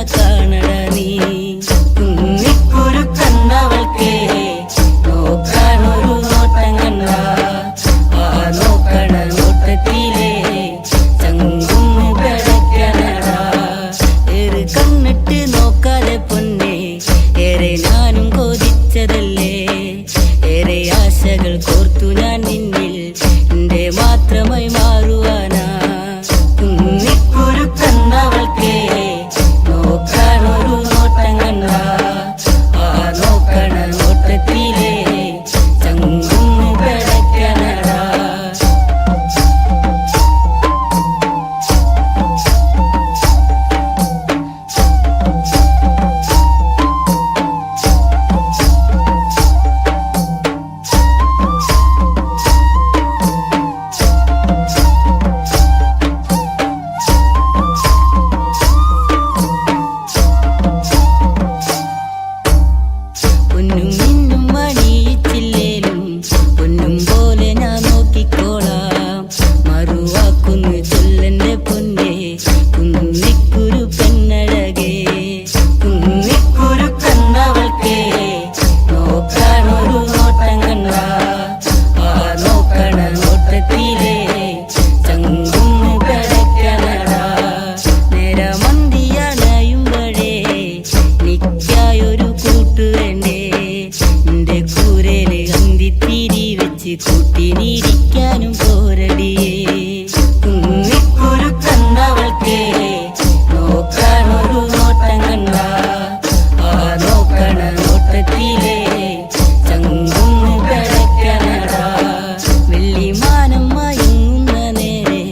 കാണട നീ കുന്നിക്കുരു കണ്ണവൾക്കേ നോക്കാനൊരു നോട്ടം കണ്ട ആ നോക്കണ നോട്ടത്തിലേ ചങ്കുന്ന് കിടക്കണടാ ഏറെ കണ്ണിട്ട് നോക്കാതെ പൊന്നേ ഏറെ ഞാനും കൊതിച്ചതല്ലേ ഏറെ ആശകൾ കോർത്തു ഞാൻ നിന്നിൽ എന്റെ മാത്രമായി മാറുവാനാ കുന്നിക്കുരു കണ്ണവൾക്കേ നോക്കാനൊരു നോട്ടം കണ്ട ആ നോക്കണ നോട്ടത്തിലേ ചങ്കുന്ന് കിടക്കണടാ പൊന്നും മിന്നും മണിയിച്ചില്ലേലും പൊന്നും പോലെ ഞാൻ നോക്കിക്കോളാം മറുവാക്കുന്നു ചൊല്ലന്റെ പൊന്നേ കുന്നിക്കുരു പെണ്ണഴകേ കുന്നിക്കുരു കണ്ണവൾക്കേ നോക്കാനൊരു നോട്ടം കണ്ട ആ നോക്കണ നോട്ടത്തിലേ ചങ്കുന്ന് കിടക്കണടാ നേരമന്തിയണയുമ്പഴേ നിക്കായൊരു കൂട്ടു വേണ്ടേ എന്റെ കൂരേല് അന്തിത്തിരി വെച്ച് കൂട്ടിനിരിക്കാനും പോരടിയേ കുന്നിക്കുരു കണ്ണവൾക്കേ നോക്കാനൊരു നോട്ടം കണ്ട ആ നോക്കണ നോട്ടത്തിലേ ചങ്കുന്ന് കിടക്കണടാ വെള്ളിമാനം മയങ്ങുന്ന നേരെ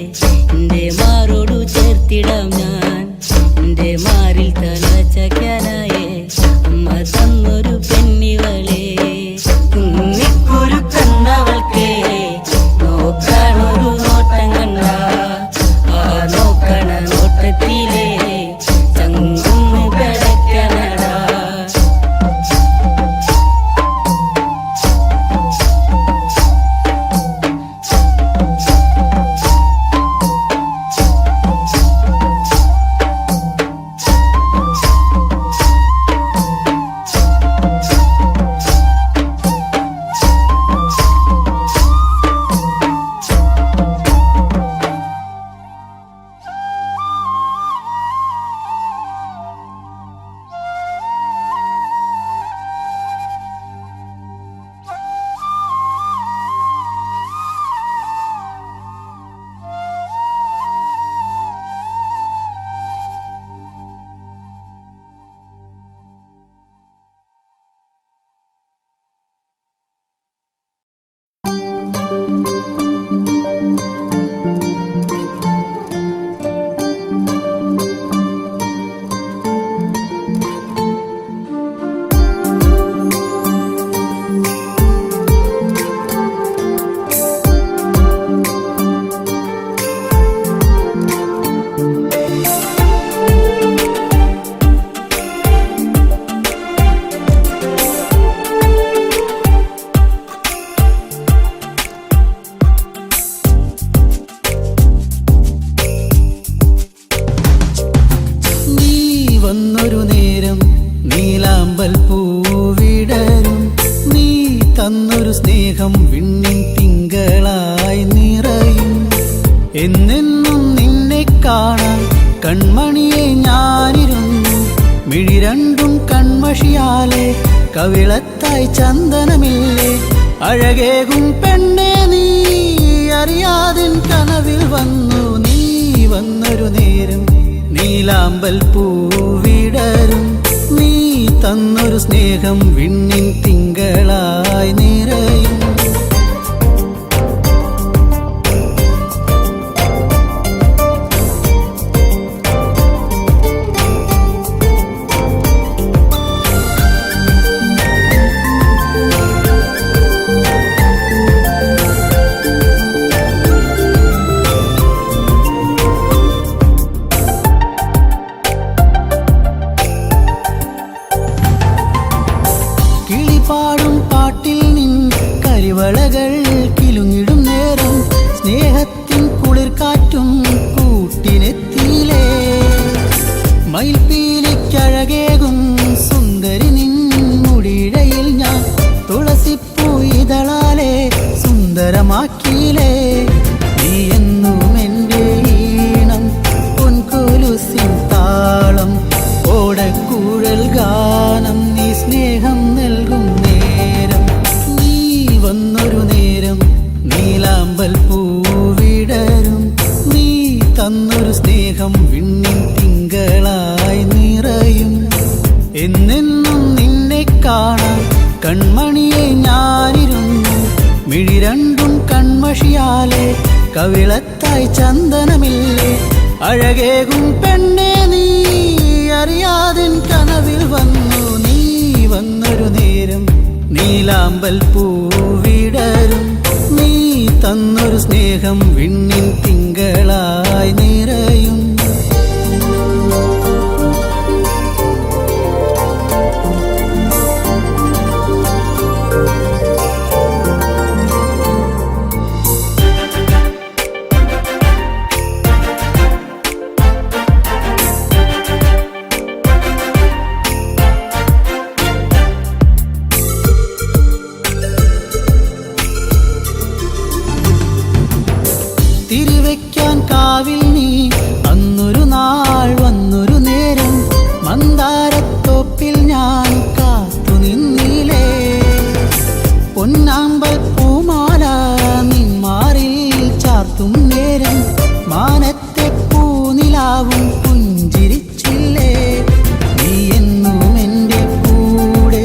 എന്റെ മാറോടു ചേർത്തിടാം ഞാൻ എന്റെ മാറിൽ തല ചക്കാനായേ അമ്മ തന്നൊരു പെണ്ണിവളേ കുന്നിക്കുരു കണ്ണവൾക്കേ നോക്കാനൊരു നോട്ടം കണ്ട ആ നോക്കണ നോട്ടത്തിലേ ചങ്കുന്ന് കിടക്കണടാ വന്നൊരു നേരം നീലാമ്പൽ പൂവിടരും നീ തന്നൊരു സ്നേഹം വിണ്ണിൻ തിങ്കളായി നിറയും എന്നെന്നും നിന്നെ കാണാൻ കൺമണിയെ ഞാനിരുന്നു മിഴി രണ്ടും കൺമഷിയാലെ കവിളത്തായി ചന്ദനമില്ലേ അഴകേകും പെണ്ണെ നീ അറിയാതിൻ കനവിൽ വന്നു നീ വന്നൊരു നേരം നീലാമ്പൽ പൂവിടരും നീ തന്നൊരു സ്നേഹം വിണ്ണിൻ തിങ്കളായി നിറയും പാടും പാട്ടിൽ നിൻ കരിവളകൾ കിലുങ്ങിടും നേരം സ്നേഹത്തിൻ കുളിർ കാറ്റും കൂട്ടിനെത്തിയിലേ മയിൽപീലി എന്നെന്നും നിന്നെ കാണാൻ കൺമണിയെ ഞാനിരുന്നു. മിഴി രണ്ടും കൺമഷിയാലെ കവിളത്തായി ചന്ദനമില്ലേ. അഴകേകും പെണ്ണെ നീ അറിയാതിൻ കനവിൽ വന്നു. നീ വന്നൊരു നേരം നീലാമ്പൽ പൂവിടരും. നീ തന്നൊരു സ്നേഹം വിണ്ണിൻ തിങ്കളായി നിറയും. തിരിവെക്കാൻ കാവിൽ നീ അന്നൊരു നാൾ വന്നൊരു നേരം. മന്ദാരത്തോപ്പിൽ ഞാൻ കാത്തു നിന്നിലേ. പൊന്നാമ്പൽ പൂമാല നിന്മാറിൽ ചാർത്തും നേരം. മാനത്തെ പൂനിലാവും പുഞ്ചിരിച്ചില്ലേ. നീ എന്നും എൻ്റെ കൂടെ,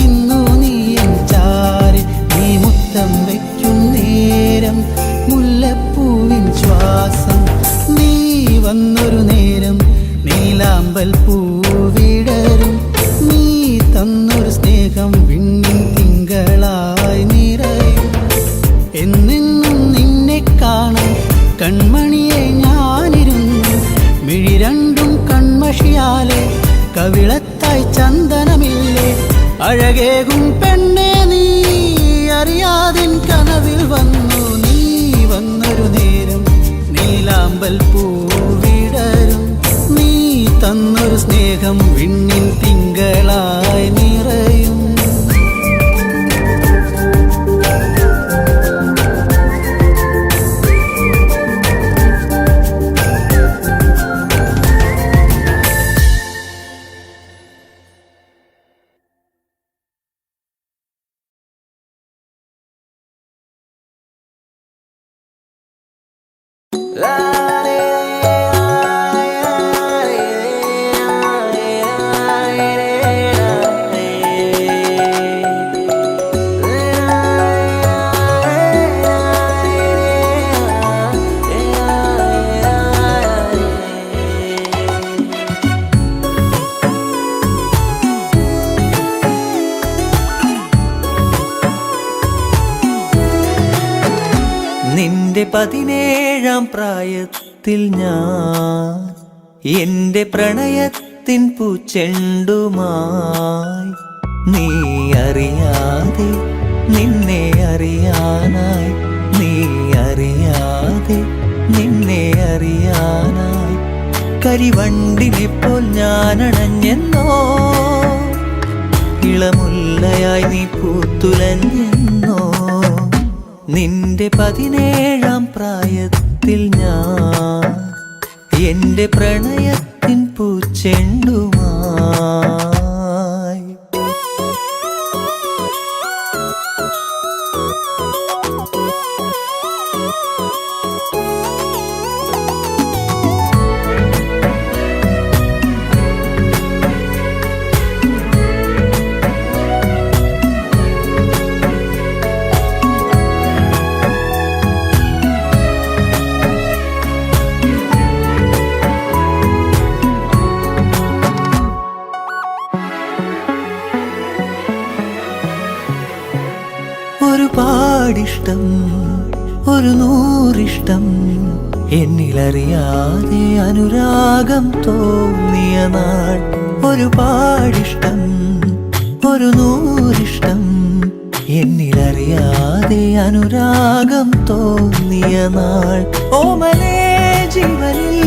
ഇന്നു നീ എൻ ചാരെ. നീ മുത്തം വയ്ക്കും നേരം മുല്ലപ്പൂവിൻ ശ്വാസം. നീ വന്നൊരു നേരം നീലാമ്പൽ പൂവിടരും. നീ തന്നൊരു സ്നേഹം വിണ്ണിൻ തിങ്കളായി നിറയും. എന്നെന്നും നിന്നെ കാണാൻ കൺമണിയെ ഞാനിരുന്നു. മിഴി രണ്ടും കൺമഷിയാലെ കവിളത്തായി ചന്ദനമില്ലേ. അഴകേകും പെണ്ണെ നീ അറിയാതിൻ കനവിൽ വന്നു. നീ വന്നൊരു നേരം നീലാമ്പൽ പൂവിടരും. നീ തന്നൊരു സ്നേഹം വിണ്ണിൻ തിങ്കളായി നിറയും. നിന്റെ 17-ാം പ്രായത്തിൽ ഞാൻ എന്റെ പ്രണയത്തിൻ പൂച്ചെണ്ടുമായി. നീ അറിയാതെ നിന്നെ അറിയാനായി, നീ അറിയാതെ നിന്നെ അറിയാനായി. കരിവണ്ടിനെ പോൽ ഞാനണഞ്ഞെന്നോ, ഇളമുല്ലയായി നീ പൂത്തുലഞ്ഞെന്നോ. നിന്റെ 17-ാം പ്രായത്തിൽ ഞാൻ എന്റെ പ്രണയത്തിൻ പൂച്ചെണ്ടുമായി. ഒരുപാടിഷ്ടം, ഒരു നൂറിഷ്ടം, എന്നിലറിയാതെ അനുരാഗം തോന്നിയ നാൾ. ഒരുപാടിഷ്ടം, ഒരു നൂറിഷ്ടം, എന്നിലറിയാതെ അനുരാഗം തോന്നിയ നാൾ. ഓമലേ ജീവനിൽ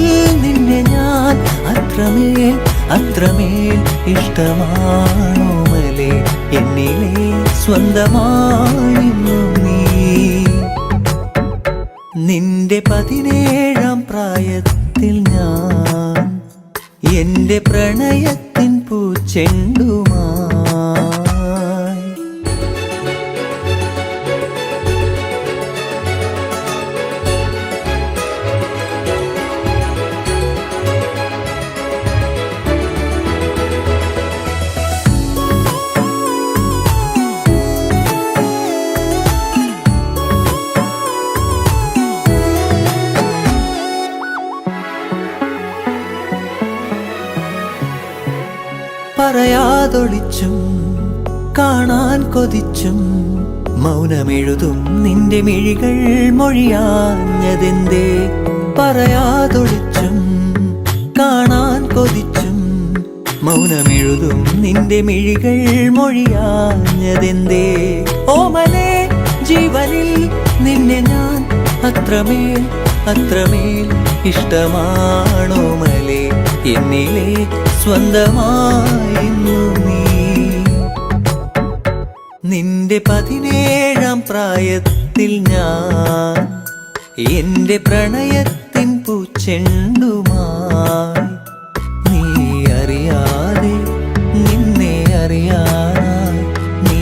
നിന്നെ ഞാൻ അത്രമേൽ അത്രമേൽ ഇഷ്ടമാണോമലേ. എന്നിലെ സ്വന്തമായിരുന്നു നീ. നിന്റെ 17-ാം പ്രായത്തിൽ ഞാൻ എന്റെ പ്രണയത്തിൻ പൂച്ചെണ്ടുമായി. പറയാതൊളിച്ചും കാണാൻ കൊതിച്ചും മൗനമെഴുതും നിന്റെ മിഴികൾ മൊഴിയാഞ്ഞതെന്തേ? പറയാതൊളിച്ചും കാണാൻ കൊതിച്ചും മൗനമെഴുതും നിന്റെ മിഴികൾ മൊഴിയാഞ്ഞതെന്തേ? ഓമലേ ജീവനിൽ നിന്നെ ഞാൻ അത്രമേൽ അത്രമേൽ ഇഷ്ടമാണോമലേ, എന്നിലെ സ്വന്തമായിരുന്നു നീ. നിന്റെ 17-ാം പ്രായത്തിൽ ഞാൻ എന്റെ പ്രണയത്തിൻ പൂച്ചെണ്ടുമായി നീ അറിയാതെ നിന്നെ അറിയാനായി, നീ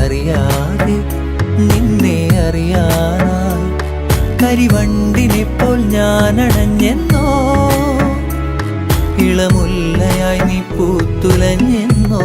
അറിയാതെ നിന്നെ അറിയാനായി കരിവണ്ടിനെപ്പോൾ ഞാൻ അണഞ്ഞെന്നോ, ഇളമുല്ലയായി നീ പൂത്തുലഞ്ഞെന്നോ.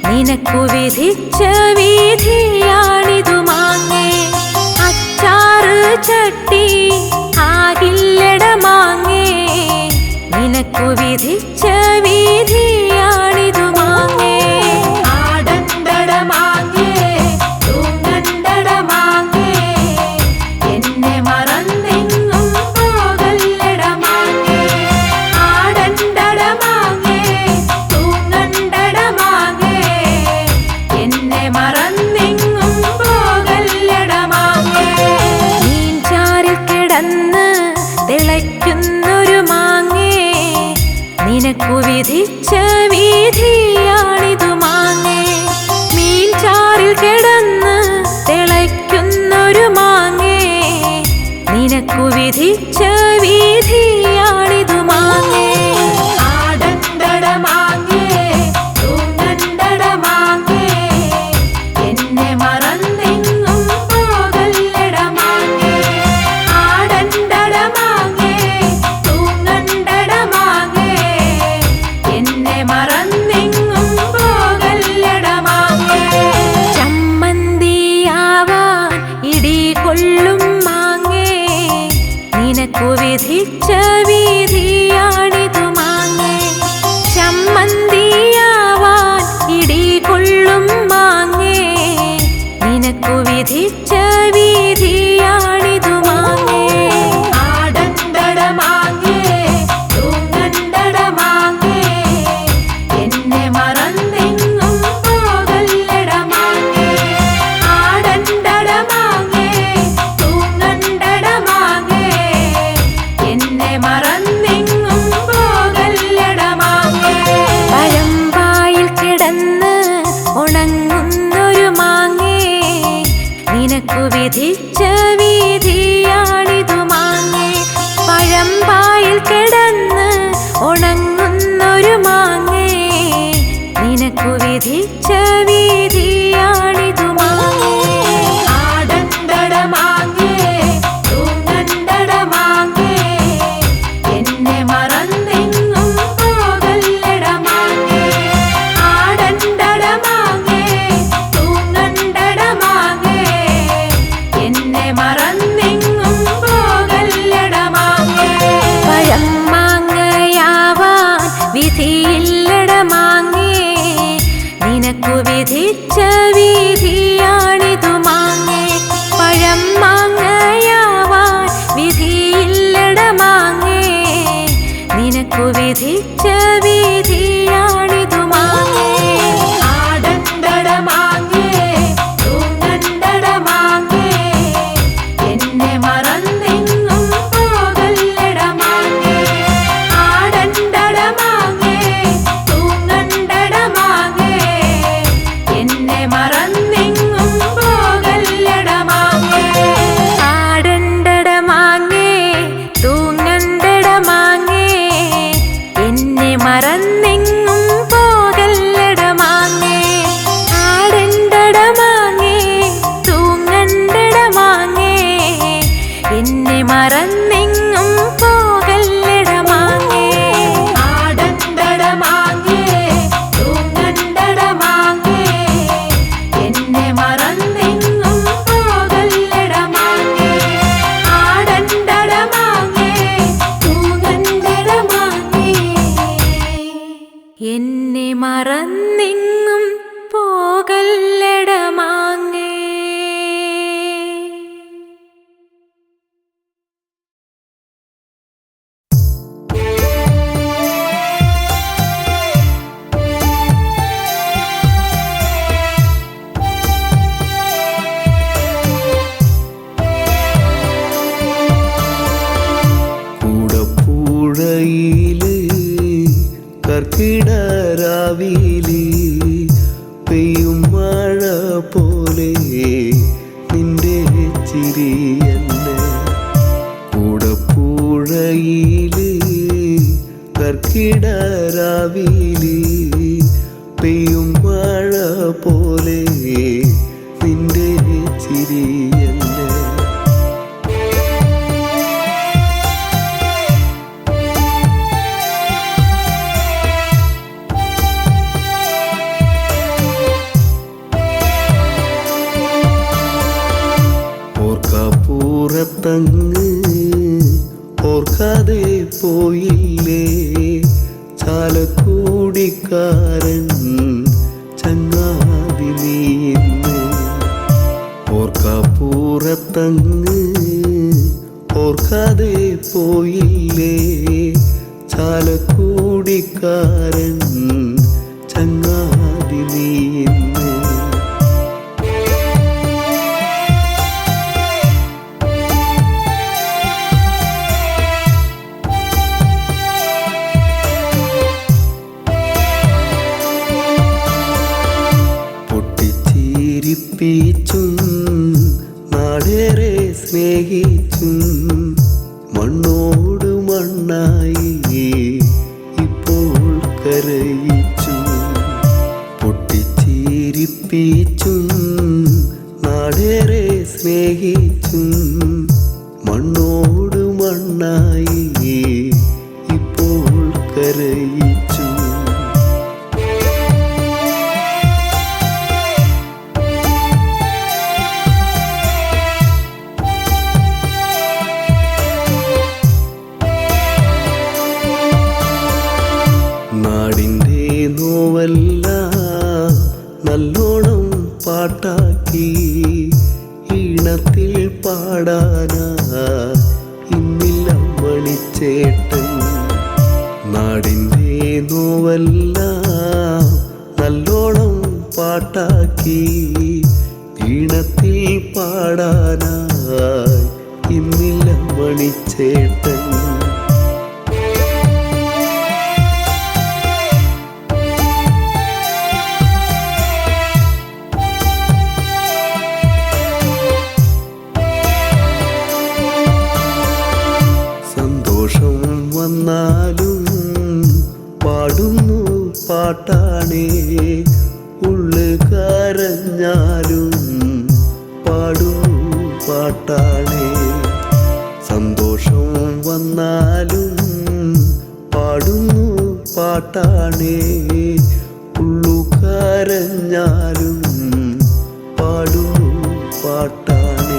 നിനക്കു വിധിച്ച വീഥിയാണിതു മാങ്ങേ, അച്ചാറ് ചട്ടി ആകില്ലട മാങ്ങേ. നിനക്കു വിധിച്ച വീഥിയാണിതു മാങ്ങേ. ആടണ്ടട മാങ്ങേ, തൂങ്ങണ്ടട മാങ്ങേ, എന്നെ മറന്നെങ്ങും പോകല്ലട മാങ്ങേ. ആടണ്ടട മാങ്ങേ, തൂങ്ങണ്ടട മാങ്ങേ, എന്നെ മറന്നെങ്ങും പോകല്ലട മാങ്ങേ. മീൻചാറിൽ കിടന്ന് തിളയ്ക്കുന്നൊരു മാങ്ങേ, നിനക്കു വിധിച്ച വീഥിയാണിതു മാങ്ങേ. മീൻചാറിൽ കിടന്ന് തിളയ്ക്കുന്നൊരു മാങ്ങേ, നിനക്കു വിധിച്ച വീഥിയാണിതു മാങ്ങേ. ആടണ്ടട മാങ്ങേ, തൂങ്ങണ്ടട മാങ്ങേ, എന്നെ മറന്നെങ്ങും പോകല്ലട മാങ്ങേ. നിനക്കു വിധിച്ച വിധിയാണിതു മാങ്ങേ. ചമ്മന്തിയാവാൻ ഇടികൊള്ളും മാങ്ങേ, നിനക്കു വിധിച്ച വിധിയാണിതു മാങ്ങേ. ആടണ്ടട മാങ്ങേ, തൂങ്ങണ്ടട മാങ്ങേ, എന്നെ മറന്നെങ്ങും പോകല്ലട മാങ്ങേ. ആടണ്ടട മാങ്ങേ, തൂങ്ങണ്ടട മാങ്ങേ, എന്നെ മറന്നെങ്ങും പോകല്ലട മാങ്ങേ. പഴമ്പായിൽ കിടന്ന് ഉണങ്ങുന്നൊരു മാങ്ങേ, നിനക്കു വിധിച്ച വിധിയാണിതു മാങ്ങേ. പഴമ്പായിൽ കിടന്ന് ഉണങ്ങുന്നൊരു മാങ്ങേ, നിനക്കു വിധിച്ച വിധിയാണിതു മാങ്ങേ. ആടണ്ടട മാങ്ങേ, തൂങ്ങണ്ടട മാങ്ങേ, എന്നെ മറന്നെങ്ങും പോകല്ലട മാങ്ങേ. ആടണ്ടട മാങ്ങേ, തൂങ്ങണ്ടട മാങ്ങേ, എന്നെ മറന്നെങ്ങും പോകല്ലട മാങ്ങേ. പഴം മാങ്ങയാവാൻ വിധിയില്ലട മാങ്ങേ, നിനക്കു വിധിച്ച വിധിയാണിതു മാങ്ങേ. പഴം മാങ്ങയാവാൻ വിധിയില്ലട മാങ്ങേ, നിനക്കു വിധിച്ച വിധിയാണിതു മാങ്ങേ. ആടണ്ടട മാങ്ങേ, തൂങ്ങണ്ടട മാങ്ങേ, എന്നെ മറന്നെങ്ങും പോകല്ലട മാങ്ങേ. ആടണ്ടട മാങ്ങേ, തൂങ്ങണ്ടട മാങ്ങേ, എന്നെ മറന്നെങ്ങും പോകല്ലട മാങ്ങേ. ആടണ്ടട മാങ്ങേ, തൂങ്ങണ്ടട മാങ്ങേ, എന്നെ മറന്നെങ്ങും പോകല്ലട മാങ്ങേ. ആടണ്ടട മാങ്ങേ, തൂങ്ങണ്ടട മാങ്ങേ, എന്നെ മറന്നെങ്ങും പോകല്ലട മാങ്ങേ. ആടണ്ടട മാങ്ങേ, തൂങ്ങണ്ടട മാങ്ങേ, എന്നെ മറന്നെങ്ങും പോകല്ലട മാങ്ങേ. ആടണ്ടട മാങ്ങേ, തൂങ്ങണ്ടട മാങ്ങേ, എന്നെ മറന്നെങ്ങും പോകല്ലട മാങ്ങേ. കൂടപ്പുഴയില് കർക്കിടരാവില് പെയ്യും മഴ പോലെ നിന്റെ ചിരിയല്ല. കൂടപ്പുഴയില് കർക്കിടരാവില് പെയ്യും മഴ പോലെ നിന്റെ ചിരിയല്ല. ഓർക്കപ്പുറത്തങ്ങ് ഓർക്കാതെ പോയില്ലേ ചാലക്കുടിക്കാരൻ ചങ്ങാതി നീന്ന്. ഓർക്കപ്പുറത്തങ്ങ് ഓർക്കാതെ പോയില്ലേ ചാലക്കുടിക്കാരൻ ചങ്ങാതി നീന്ന്. പൊട്ടിച്ചിരിപ്പിച്ചും നാടേറെ സ്നേഹിച്ചും മണ്ണോട് മണ്ണായി ഇപ്പോൾ കരയിച്ചു. പൊട്ടിച്ചിരിപ്പിച്ചും നാടേറെ സ്നേഹിച്ചും മണ്ണോട് മണ്ണായി ഇപ്പോൾ കരയിച്ചു. ഈണത്തിൽ പാടാനാ ഇന്നില്ല മണിച്ചേട്ടൻ. നാടിൻ്റെ നോവെല്ലാം നല്ലോണം പാട്ടാക്കി ഈണത്തിൽ പാടാനായി ഇന്നില്ല മണിച്ചേട്ടൻ. സന്തോഷം വന്നാലും പാടുന്നു പാട്ടാണേ, ഉള്ളു കരഞ്ഞാലും പാടുന്നു പാട്ടാണേ. സന്തോഷം വന്നാലും പാടുന്നു പാട്ടാണേ, ഉള്ളു കരഞ്ഞാലും പാടുന്നു പാട്ടാണേ.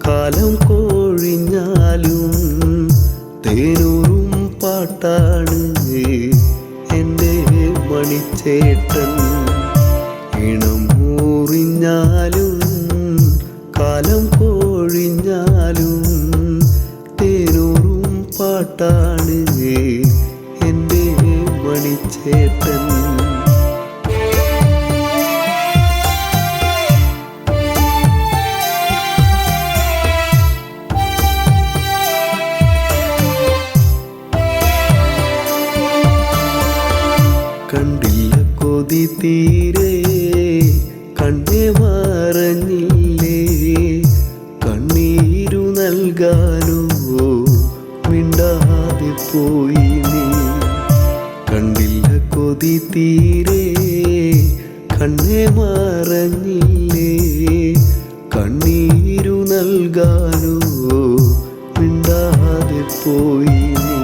കാലം കോഴിഞ്ഞാലും തേനൂറും പാട്ടാണ് എൻ്റെ മണിച്ചേട്ടൻ. ഇണം മൂറിഞ്ഞാലും കാലം കോഴിഞ്ഞാലും തേനൂറും പാട്ടാണ് എൻ്റെ മണിച്ചേട്ടൻ. കണ്ടില്ല കൊതി തീരെ കണ്ണേ മറഞ്ഞില്ലേ, കണ്ണീരു നൽകാനോ മിണ്ടാതെ പോയി നീ. കണ്ടില്ല കൊതി തീരെ കണ്ണേ മറഞ്ഞില്ലേ, കണ്ണീരു നൽകാനോ മിണ്ടാതെ പോയി നീ.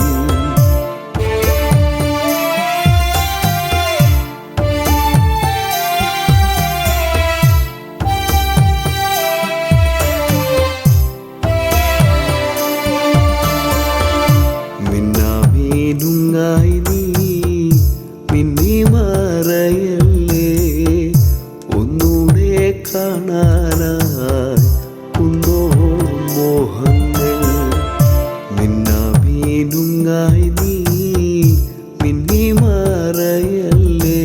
മിന്നാമീനുങ്ങായി നീ മിന്നി മറയല്ലേ, ഒന്നൂടെ കാണാനായി കുന്നോളം മോഹങ്ങൾ. മിന്നാമീനുങ്ങായി നീ മിന്നി മറയല്ലേ,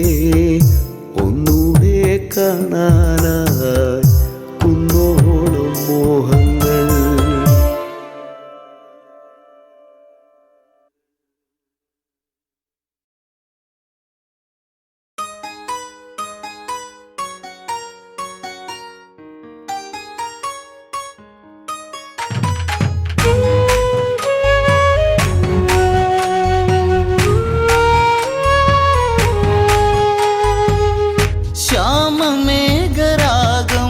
ഒന്നൂടെ കാണാനായി കുന്നോളം മോഹങ്ങൾ. ശ്യാമമേഘരാഗം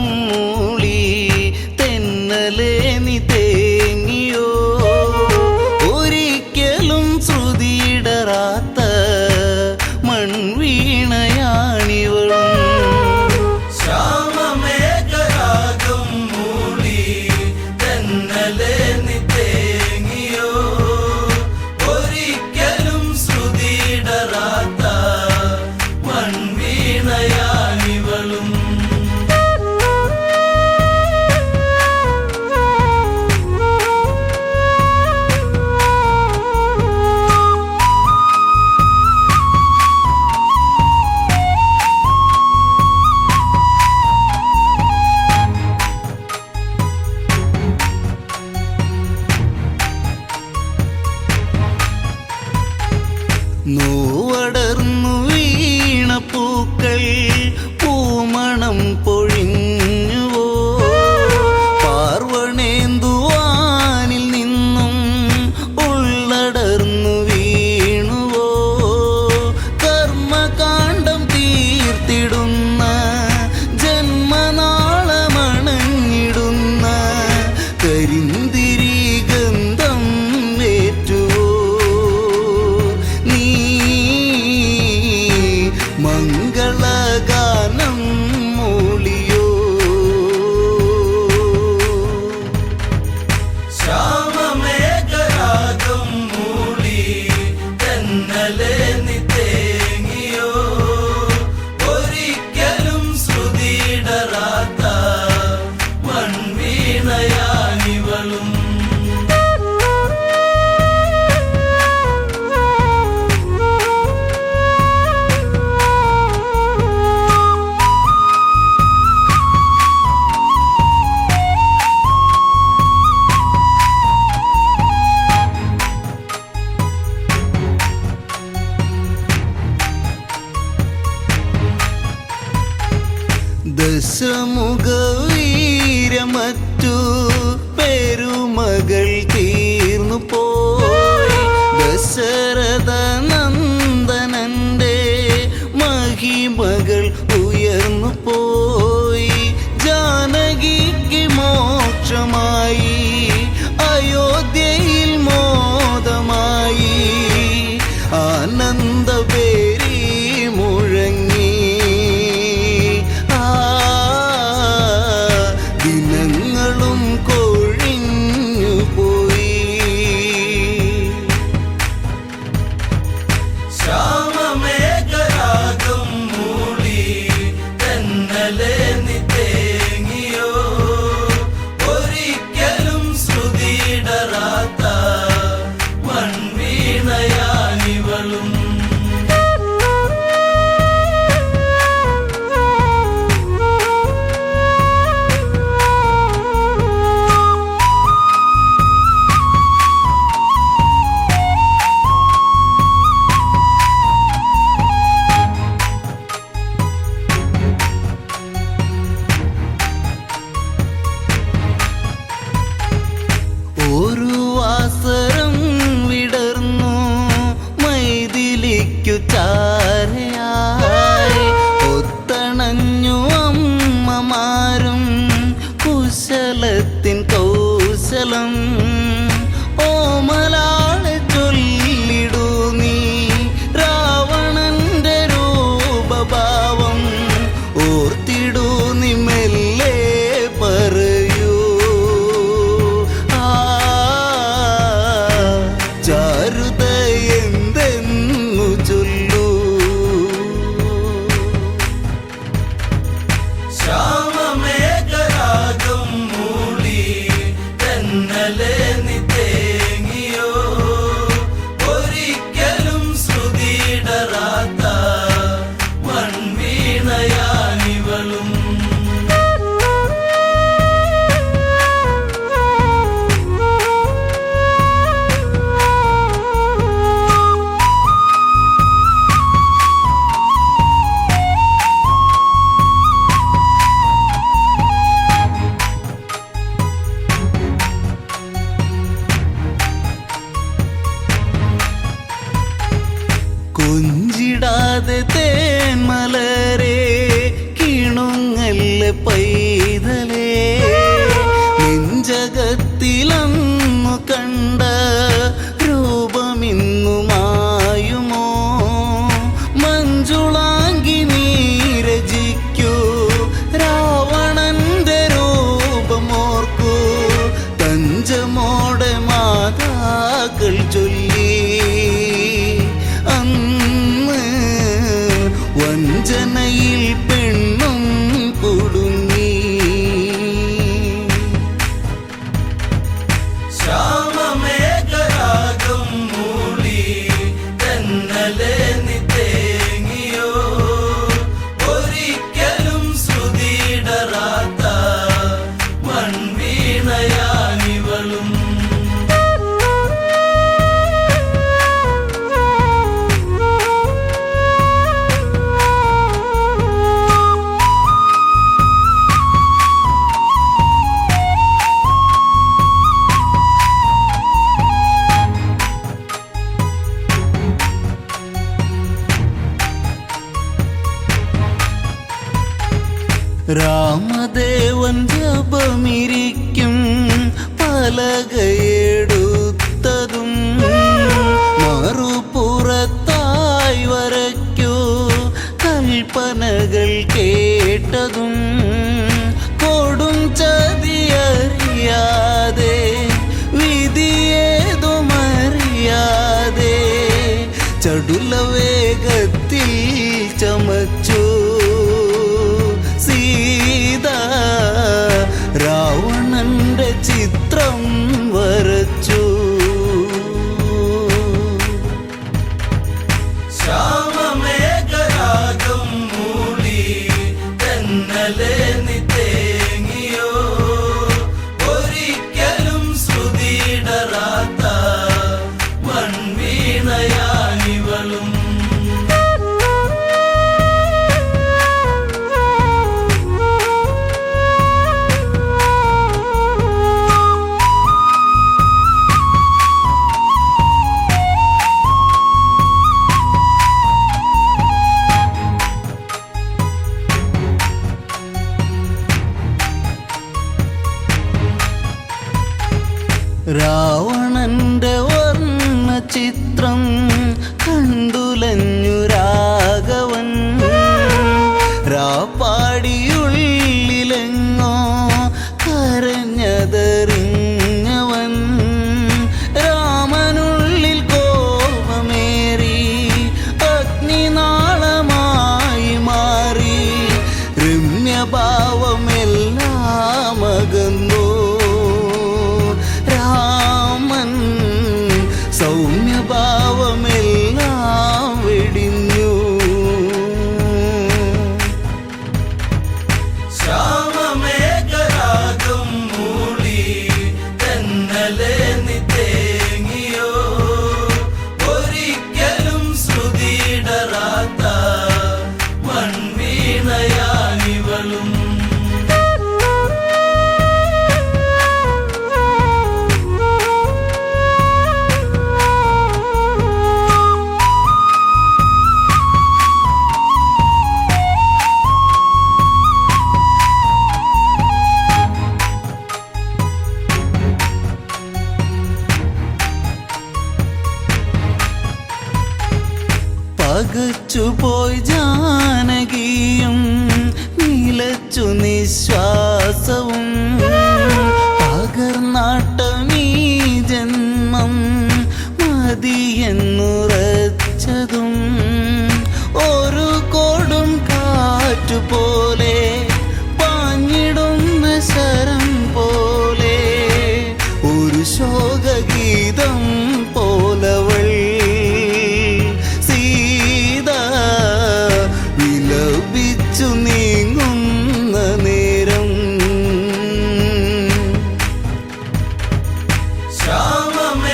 ദശമുഖവീരമറ്റു പെരുമകൾ തീർന്നു പോയി. ദശരഥ നന്ദനന്റെ മഹിമകൾ ഉയർന്നു പോയി. ജാനകിക്ക് മോക്ഷമായി, അയോധ്യയിൽ മോദമായി. ആനന്ദപേരി മുഴങ്ങി, ദിനങ്ങളും കൊഴിഞ്ഞു പോയി. ശ്യാമമേഘരാഗം മൂളി തെന്നലെ നിത്തേങ്ങിയോ, ഒരിക്കലും ശ്രുതിയിടറാത്ത മൺവീണയാനിവളും. ഒരു വാസരം വിടർന്നു മൈഥിലിക്കു ചാരയായി. ഒത്തണഞ്ഞു അമ്മമാരും കുശലത്തിൻ കൗശലം. ഓമലാളെ ചൊല്ലിടൂ നീ രാവണന്റെ രൂപഭാവം. ഓർത്തിടൂ നീ മെല്ലെ പറയൂ, ചാരുത എന്തെന്നു ചൊല്ലൂ. ശ്യാമമേഘരാഗം മൂളി തെന്നലെ നിത്തേങ്ങിയോ, ഒരിക്കലും ശ്രുതിയിടറാത്ത മൺവീണയാനിവളും. കൊഞ്ചിടാതെ തേന്മലരെ കിണുങ്ങല്ല പൈതലേ. നെഞ്ചകത്തിലന്നു കണ്ട രൂപമിന്നു മായുമോ. മഞ്ജുളാങ്കി നീരജിക്കൂ രാവണന്റെ രൂപമോർക്കൂ. തഞ്ചമോടെ മാതാക്കൾ ചൊല്ലി അന്ന് വഞ്ചനയിൽ പെണ്ണും കുടുങ്ങി. ശ്യാമമേഘരാഗം മൂളി തെന്നലെ നിത്തേങ്ങിയോ, ഒരിക്കലും ശ്രുതിയിടറാത്ത മൺവീണയാനിവളും. രാമദേവൻ ജപമിരിക്കും പലകയെടുത്തതും മറുപുറത്തായി വരയ്ക്കൂ കൽപ്പനകൾ കേട്ടതും. കൊടും ചതിയറിയാതെ വിധിയേതുമറിയാതെ ചടുല വേഗത്തിൽ ചമച്ചു സീത. രാവണന്റെ ചിത്രം വരച്ചു. ശ്യാമമേഘരാഗം മൂളി തെന്നലെ നിത്തേങ്ങിയോ, ഒരിക്കലും ശ്രുതിയിടറാത്ത മൺവീണയാനിവളും. രാവണന്റെ വർണ്ണ ചിത്രം കണ്ടുലഞ്ഞു രാഘവൻ. രാപ്പാടിയുള്ളിലെങ്ങോ കരഞ്ഞതറിഞ്ഞവൻ. രാമനുള്ളിൽ കോപമേറി അഗ്നിനാളമായി മാറി. രമ്യഭാവമെല്ലാം അകന്നു. രാമൻ സൗമ്യഭാവമെല്ലാം വെടിഞ്ഞു. ശ്യാമമേഘരാഗം മൂളി തെന്നലെ നീ തേങ്ങിയോ. ഒരിക്കലും ശ്രുതിയിടറാത്ത മൺവീണയാനിവളും. പകച്ചുപോയി ജാനകിയും നിലച്ചു നിശ്വാസവും. പകർന്നാട്ടമീ ജന്മം മതിയെന്നുറച്ചതും. ഒരു കൊടും കാറ്റുപോലെ പാഞ്ഞിടുന്ന ശരം പോലെ ഒരു ശോകഗീതം പോലവൾ വിലപിച്ചു നീങ്ങുന്ന നേരം.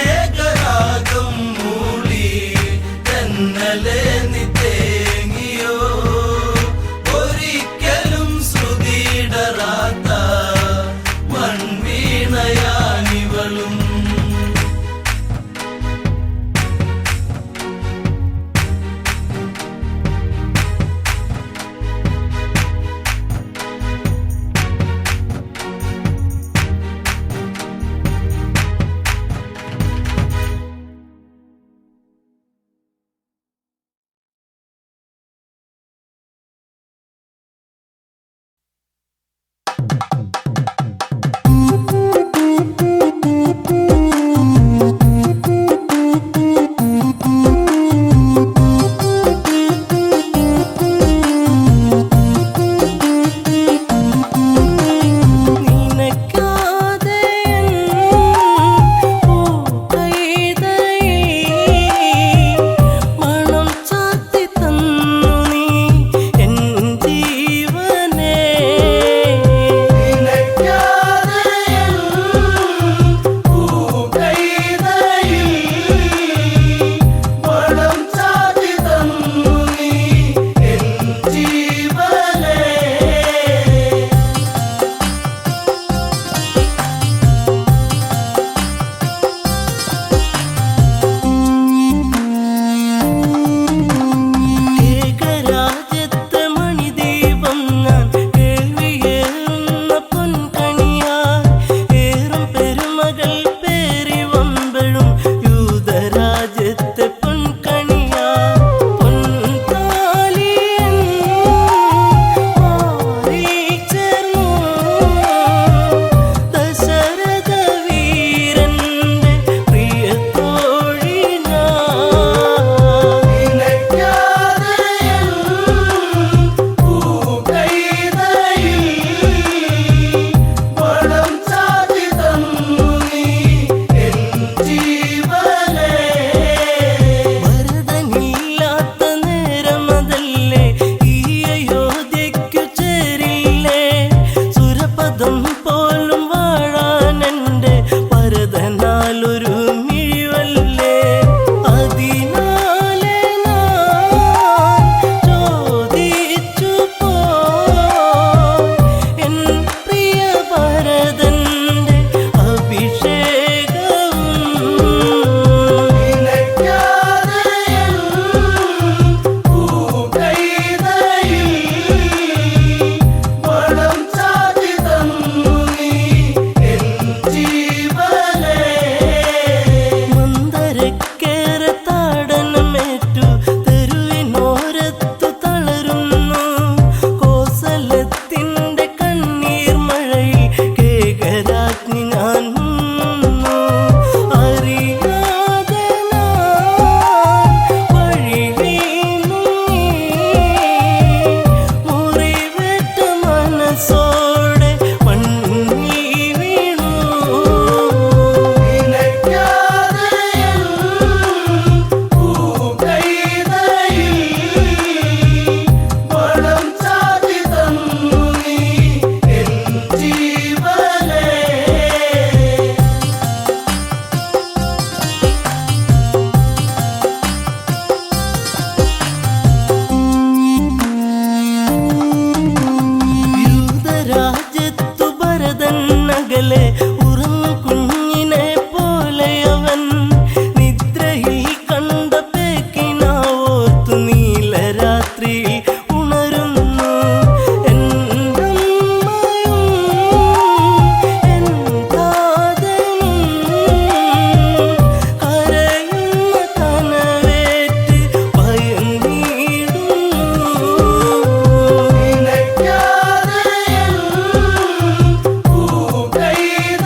ശ്യാമമേഘരാഗം മൂളി തെന്നലെ നീ തേങ്ങിയോ. ഒരിക്കലും ശ്രുതിയിടറാത്ത മൺവീണയാനിവളും. നീ പോലെ ഉറും കുഞ്ഞിനെ പോലെ അവൻ നിദ്രയിൽ കണ്ട പേക്കിനാവോർത്തു നീലരാത്രി ഉണരുന്നു എന്നമ്മയും എൻ കാതലും കരയുന്ന കനവേറ്റ് ഭയന്നിടുന്നു പൂക്കൈത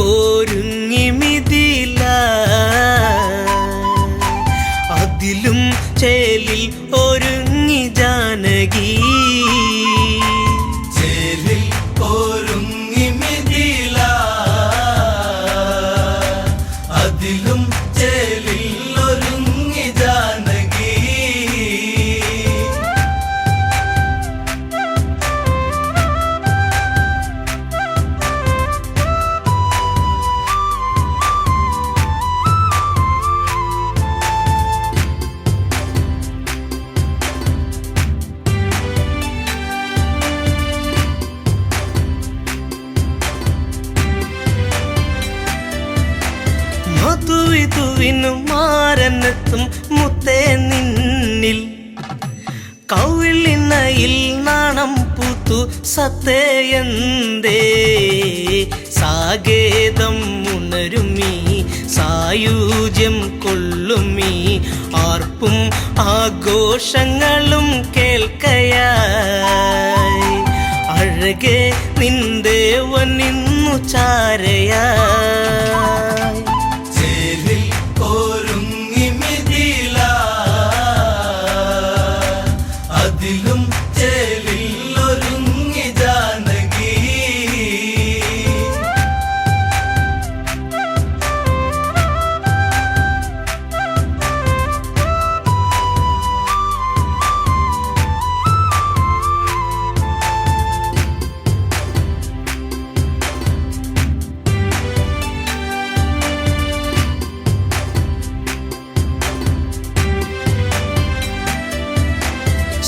ഒരുങ്ങി മിഥില അതിലും ചേലിൽ ഒരുങ്ങി ജാനകി ചേലിൽ ഒരുങ്ങി മിഥില അതിലും ചേലിൽ ഒരുങ്ങി ജാനകി മധുവിധുവിനും മാരനെത്തും മുത്തേ നിന്നിൽ കൗളിനയിൽ നാണം പൂത്തു സത്തേയന്തേ സാഗേതം ഉണരുമീ സായുജ്യം കൊള്ളുമീ ആർപ്പും ആഘോഷങ്ങളും കേൾക്കയായി അഴകെ നിന്ദേവൻ നിന്നു ചാരയായി ചേലിൽ ഒരുങ്ങി മിഥില അതിലും ചേലിൽ ഒരുങ്ങി ജാനകി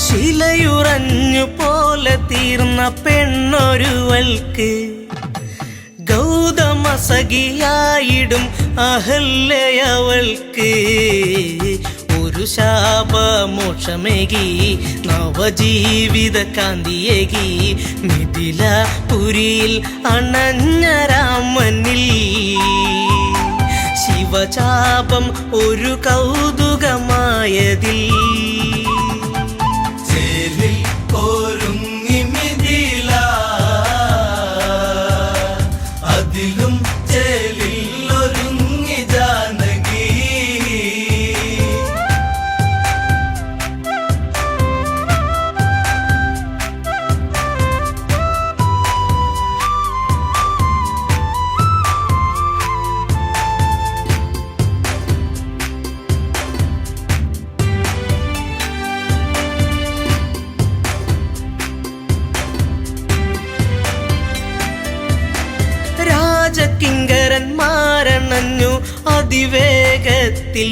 ശിലയുറഞ്ഞു പോലെ തീർന്ന പെണ്ണൊരുവൾക്ക് ഗൗതമ സഖിയായിടും അഹല്യവൾക്ക് ഒരു ശാപമോക്ഷമേകി നവജീവിത കാന്തിയേകി മിഥില പുരിയിൽ അണഞ്ഞ രാമനിൽ ശിവചാപം ഒരു കൗതുകമായതിൽ ചേലിൽ ഒരുങ്ങി മിഥില അതിലും ചേലിൽ ഒരുങ്ങി ജാനകി രാജകിങ്കരന്മാരണഞ്ഞു അതിവേഗത്തിൽ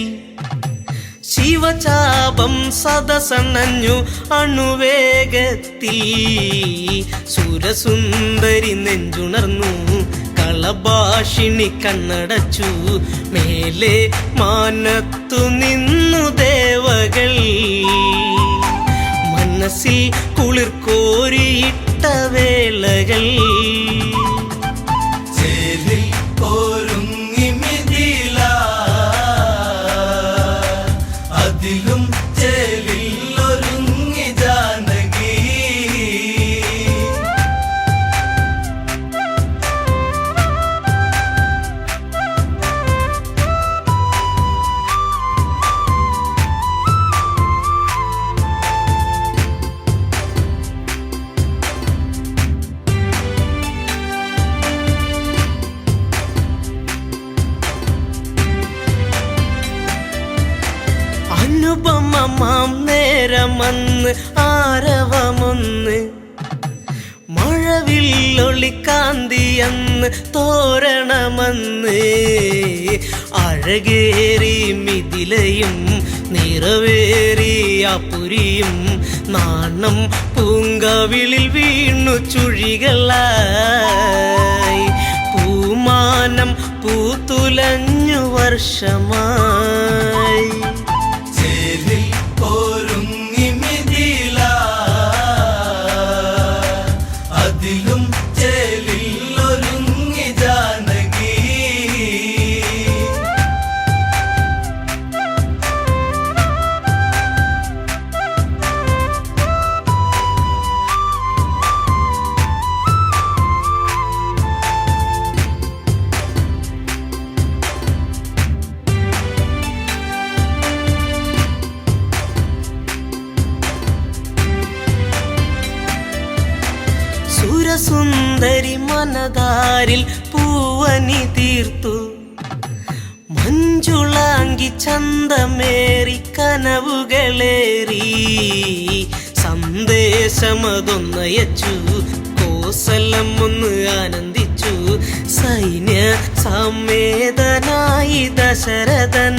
ശിവചാപം സദസണഞ്ഞു അണുവേഗത്തിൽ സുരസുന്ദരി നെഞ്ചുണർന്നു കളഭാഷിണി കണ്ണടച്ചു മേലെ മാനത്തു നിന്നു ദേവകൾ മനസ്സിൽ കുളിർ കോരിയിട്ട വേളകൾ ചേലിൽ ഒരുങ്ങി മിഥില അതിലും ചേലിൽ ഒരുങ്ങി ജാനകി അനുപമമാം നേരമന്ന് ആരവമൊന്ന് മഴവില്ലൊളിക്കാന്തിയന്ന് തോരണമന്ന് അഴകേറി മിഥിലയും നിറവേറിയ പുരിയും നാണം പൂങ്കവിളിൽ വീണു ചുഴികളായി പൂമാനം പൂത്തുലഞ്ഞു വർഷമായി ചേലിൽ ഒരുങ്ങി മിഥില അതിലും ചേലിൽ ഒരുങ്ങി ജാനകി മനതാരിൽ പൂവനി തീർത്തു മഞ്ജുളാങ്കി ചന്തമേറി കനവുകളേറി സന്ദേശമതൊന്നയച്ചു കോസലം ഒന്ന് ആനന്ദിച്ചു സൈന്യ സമേതനായി ദശരഥൻ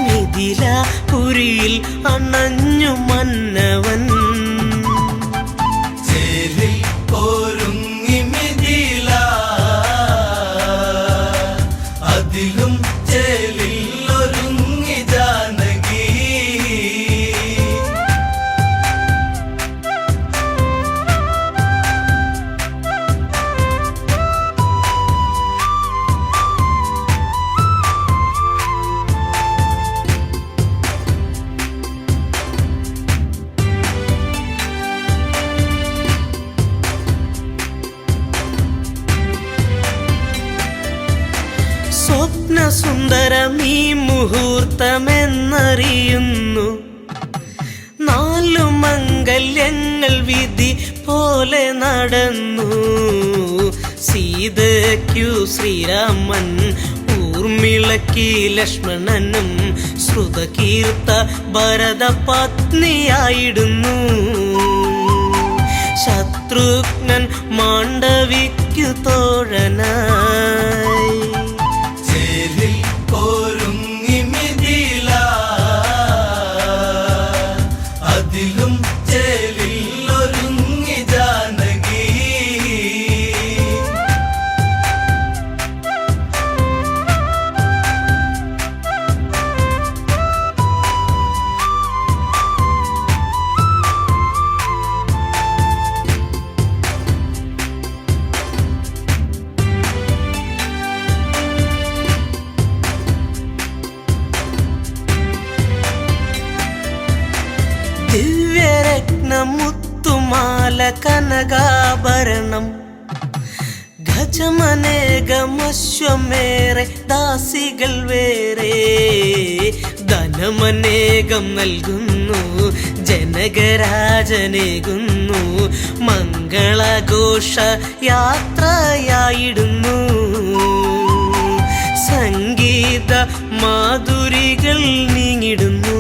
മിഥിലാപുരിയിൽ അണഞ്ഞു മന്നവൻ ചേലിൽ ഒരുങ്ങി മിഥില അതിലും ചേലിൽ ഒരുങ്ങി ജാനകി സ്വപ്നസുന്ദരമീ മുഹൂർത്തമെന്നറിയുന്നു 4 മംഗല്യങ്ങൾ വിധി പോലെ നടന്നു സീതയ്ക്കു ശ്രീരാമൻ ഊർമിളയ്ക്ക് ലക്ഷ്മണനും ശ്രുതകീർത്ത ഭരത പത്നിയായിടുന്നു ശത്രുഘ്നൻ മാണ്ഡവിക്കു തോഴനായി ചേലിൽ ഒരുങ്ങി മിഥില അതിലും ചേലിൽ ഒരുങ്ങി ജാനകി ദിവ്യരത്നമുത്തുമാല കനകാഭരണം ഗജമനേകമശ്വമേറെ ദാസികൾ വേറെ ധനമനേകം നൽകുന്നു ജനകരാജനേകുന്നു മംഗളഘോഷ യാത്രയായിടുന്നു സംഗീത മാധുരികൾ നീങ്ങിടുന്നു